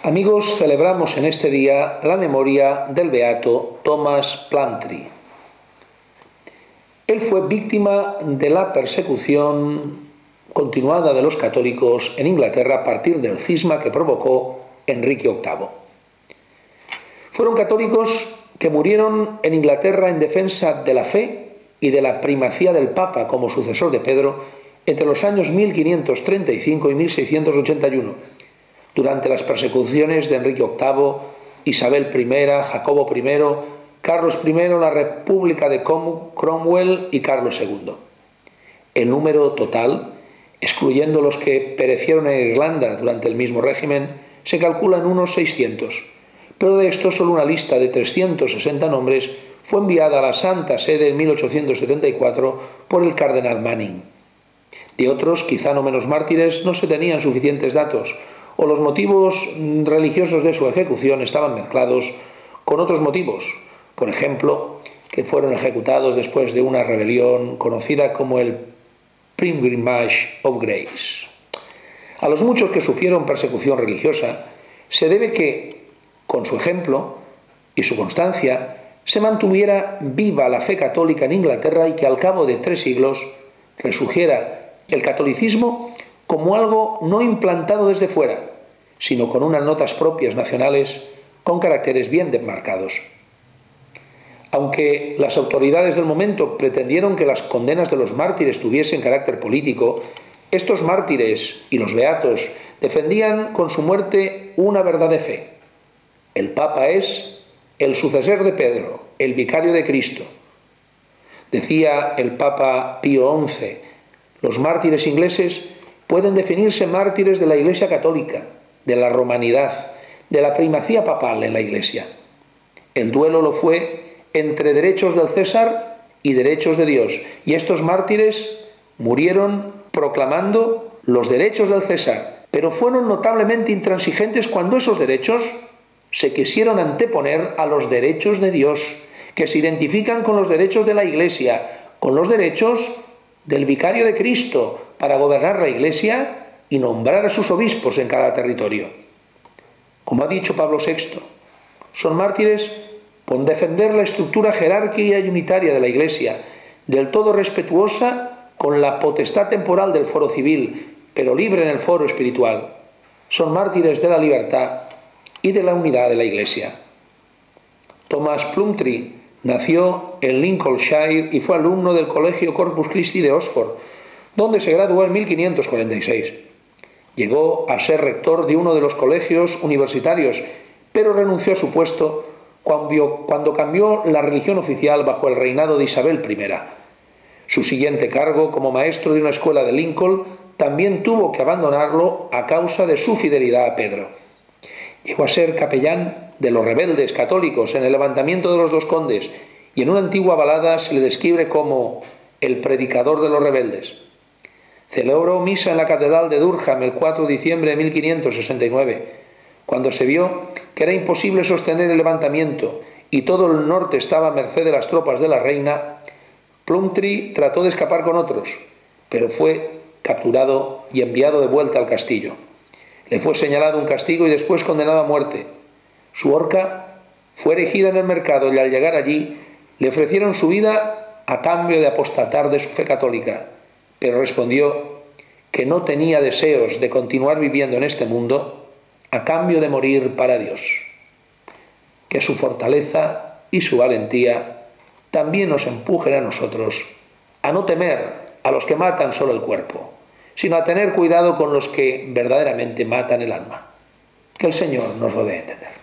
Amigos, celebramos en este día la memoria del beato Thomas Plumtree. Él fue víctima de la persecución continuada de los católicos en Inglaterra a partir del cisma que provocó Enrique VIII. Fueron católicos que murieron en Inglaterra en defensa de la fe y de la primacía del Papa como sucesor de Pedro entre los años 1535 y 1681. Durante las persecuciones de Enrique VIII, Isabel I, Jacobo I, Carlos I, la República de Cromwell y Carlos II. El número total, excluyendo los que perecieron en Irlanda durante el mismo régimen, se calcula en unos 600, pero de estos solo una lista de 360 nombres fue enviada a la Santa Sede en 1874 por el cardenal Manning. De otros, quizá no menos mártires, no se tenían suficientes datos, o los motivos religiosos de su ejecución estaban mezclados con otros motivos, por ejemplo, que fueron ejecutados después de una rebelión conocida como el Pilgrimage of Grace. A los muchos que sufrieron persecución religiosa se debe que, con su ejemplo y su constancia, se mantuviera viva la fe católica en Inglaterra y que al cabo de 3 siglos resurgiera el catolicismo como algo no implantado desde fuera, sino con unas notas propias nacionales con caracteres bien demarcados. Aunque las autoridades del momento pretendieron que las condenas de los mártires tuviesen carácter político, estos mártires y los beatos defendían con su muerte una verdad de fe. El Papa es el sucesor de Pedro, el vicario de Cristo. Decía el Papa Pío XI, los mártires ingleses pueden definirse mártires de la Iglesia católica, de la romanidad, de la primacía papal en la Iglesia. El duelo lo fue entre derechos del César y derechos de Dios, y estos mártires murieron proclamando los derechos del César, pero fueron notablemente intransigentes cuando esos derechos se quisieron anteponer a los derechos de Dios, que se identifican con los derechos de la Iglesia, con los derechos del vicario de Cristo para gobernar la Iglesia y nombrar a sus obispos en cada territorio. Como ha dicho Pablo VI, son mártires por defender la estructura jerárquica y unitaria de la Iglesia, del todo respetuosa con la potestad temporal del foro civil, pero libre en el foro espiritual. Son mártires de la libertad y de la unidad de la Iglesia. Thomas Plumtree nació en Lincolnshire y fue alumno del Colegio Corpus Christi de Oxford, donde se graduó en 1546. Llegó a ser rector de uno de los colegios universitarios, pero renunció a su puesto cuando cambió la religión oficial bajo el reinado de Isabel I. Su siguiente cargo como maestro de una escuela de Lincoln también tuvo que abandonarlo a causa de su fidelidad a Pedro. Llegó a ser capellán de los rebeldes católicos en el levantamiento de los 2 condes, y en una antigua balada se le describe como el predicador de los rebeldes. Celebró misa en la catedral de Durham el 4 de diciembre de 1569, cuando se vio que era imposible sostener el levantamiento y todo el norte estaba a merced de las tropas de la reina. Plumtree trató de escapar con otros, pero fue capturado y enviado de vuelta al castillo. Le fue señalado un castigo y después condenado a muerte. Su horca fue erigida en el mercado y al llegar allí le ofrecieron su vida a cambio de apostatar de su fe católica, pero respondió que no tenía deseos de continuar viviendo en este mundo a cambio de morir para Dios. Que su fortaleza y su valentía también nos empujen a nosotros a no temer a los que matan solo el cuerpo, sino a tener cuidado con los que verdaderamente matan el alma. Que el Señor nos lo dé a entender.